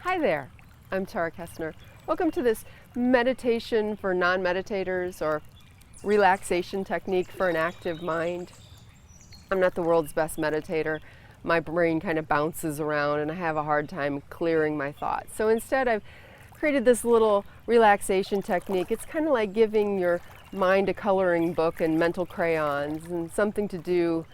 Hi there, I'm Tara Kessner. Welcome to this meditation for non-meditators or relaxation technique for an active mind. I'm not the world's best meditator. My brain kind of bounces around and I have a hard time clearing my thoughts. So instead I've created this little relaxation technique. It's kind of like giving your mind a coloring book and mental crayons and something to do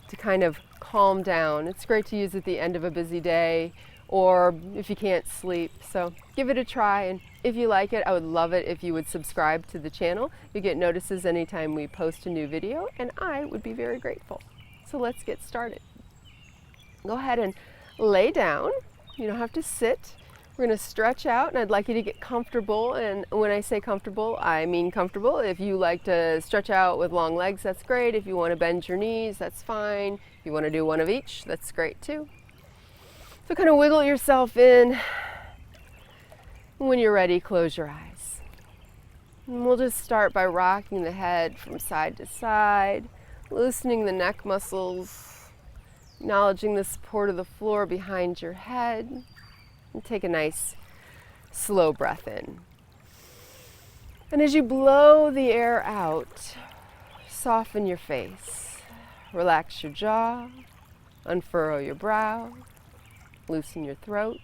to kind of calm down. It's great to use at the end of a busy day or if you can't sleep. So give it a try, and if you like it, I would love it if you would subscribe to the channel. You get notices anytime we post a new video, and I would be very grateful. So let's get started. Go ahead and lay down. You don't have to sit. We're going to stretch out, and I'd like you to get comfortable. And when I say comfortable, I mean comfortable. If you like to stretch out with long legs, that's great. If you want to bend your knees, that's fine. If you want to do one of each, that's great too. So kind of wiggle yourself in. When you're ready, close your eyes. And we'll just start by rocking the head from side to side, loosening the neck muscles, acknowledging the support of the floor behind your head. And take a nice slow breath in. And as you blow the air out, soften your face. Relax your jaw, unfurrow your brow, loosen your throat,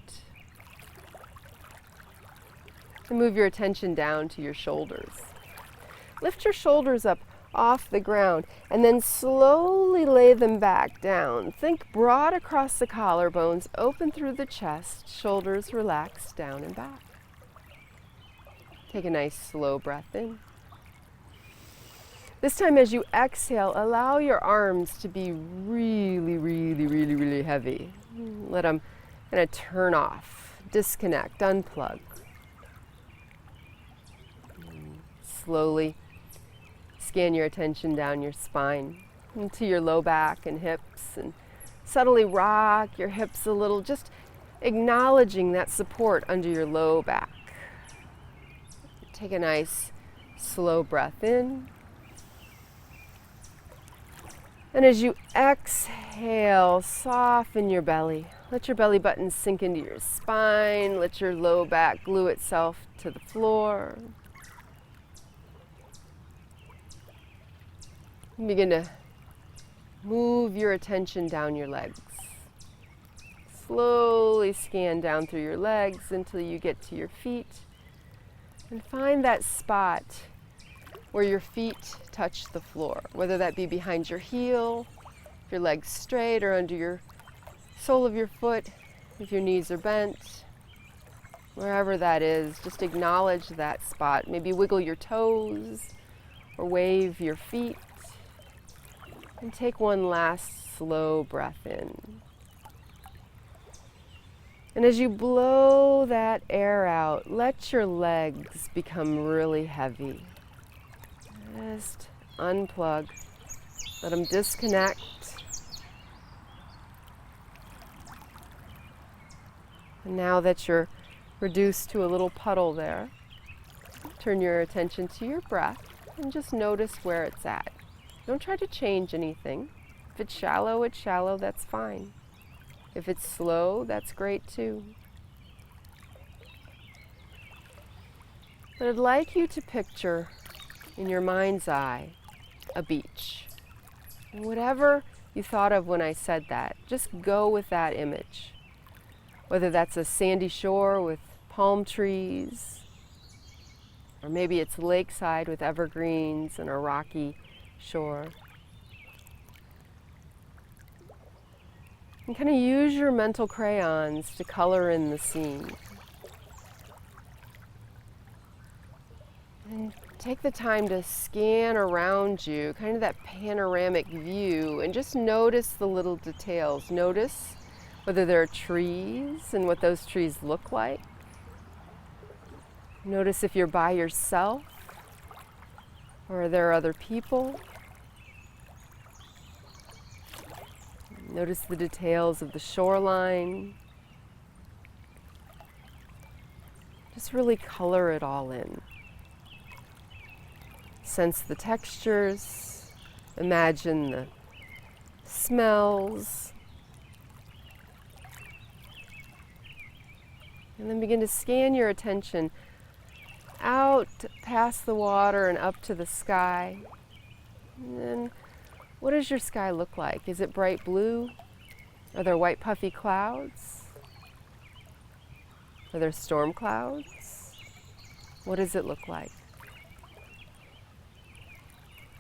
and move your attention down to your shoulders. Lift your shoulders up off the ground and then slowly lay them back down. Think broad across the collarbones, open through the chest, shoulders relaxed down and back. Take a nice slow breath in. This time as you exhale, allow your arms to be really heavy. Let them kind of turn off, disconnect, unplug. Slowly scan your attention down your spine into your low back and hips, and subtly rock your hips a little, just acknowledging that support under your low back. Take a nice slow breath in. And as you exhale, soften your belly. Let your belly button sink into your spine. Let your low back glue itself to the floor. Begin to move your attention down your legs. Slowly scan down through your legs until you get to your feet. And find that spot where your feet touch the floor, whether that be behind your heel, if your leg's straight, or under your sole of your foot, if your knees are bent. Wherever that is, just acknowledge that spot. Maybe wiggle your toes or wave your feet. And take one last slow breath in. And as you blow that air out, let your legs become really heavy. Just unplug. Let them disconnect. And now that you're reduced to a little puddle there, turn your attention to your breath and just notice where it's at. Don't try to change anything. If it's shallow, that's fine. If it's slow, that's great too. But I'd like you to picture in your mind's eye a beach. And whatever you thought of when I said that, just go with that image. Whether that's a sandy shore with palm trees, or maybe it's lakeside with evergreens and a rocky shore. And kind of use your mental crayons to color in the scene. And take the time to scan around you, kind of that panoramic view, and just notice the little details. Notice whether there are trees and what those trees look like. Notice if you're by yourself or are there other people. Notice the details of the shoreline. Just really color it all in. Sense the textures, imagine the smells, And then begin to scan your attention out past the water and up to the sky. And then, what does your sky look like? Is it bright blue? Are there white puffy clouds? Are there storm clouds? What does it look like?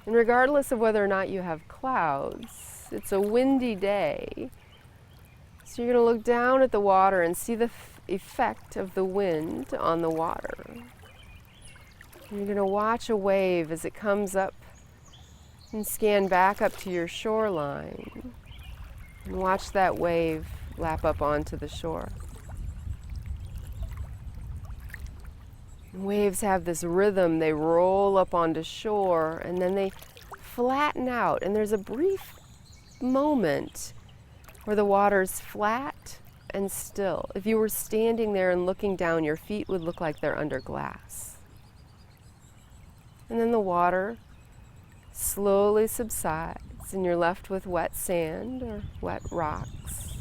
And regardless of whether or not you have clouds, it's a windy day. So you're going to look down at the water and see the effect of the wind on the water. And you're going to watch a wave as it comes up and scan back up to your shoreline. And watch that wave lap up onto the shore. And waves have this rhythm. They roll up onto shore and then they flatten out. And there's a brief moment where the water's flat and still. If you were standing there and looking down, your feet would look like they're under glass. And then the water slowly subsides and you're left with wet sand or wet rocks.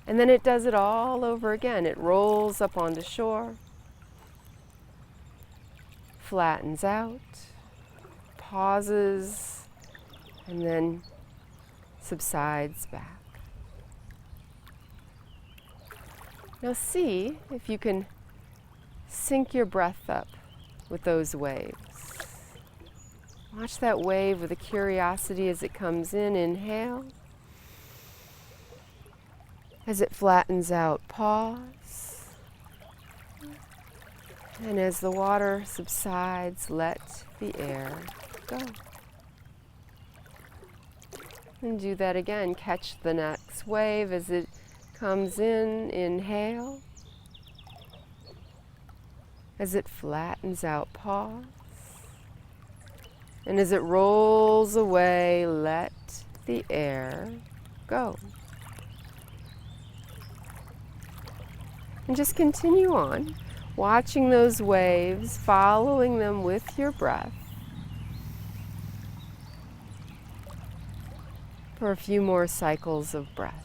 And then it does it all over again. It rolls up onto shore, flattens out, pauses, and then subsides back. Now see if you can sync your breath up with those waves. Watch that wave with a curiosity as it comes in. Inhale. As it flattens out, pause. And as the water subsides, let the air go. And do that again. Catch the next wave as it comes in. Inhale. As it flattens out, pause. And as it rolls away, let the air go. And just continue on, watching those waves, following them with your breath for a few more cycles of breath.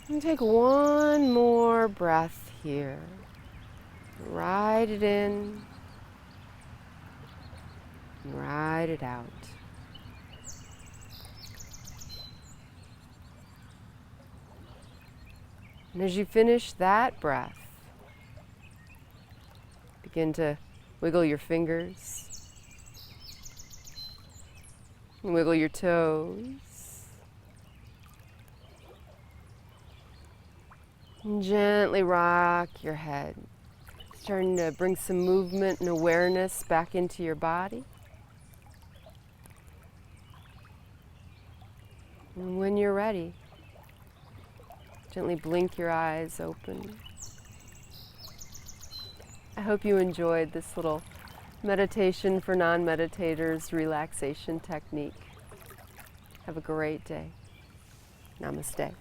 And take one more breath here. Ride it in, and ride it out. And as you finish that breath, begin to wiggle your fingers, and wiggle your toes. And gently rock your head, starting to bring some movement and awareness back into your body. And when you're ready, gently blink your eyes open. I hope you enjoyed this little meditation for non-meditators relaxation technique. Have a great day. Namaste.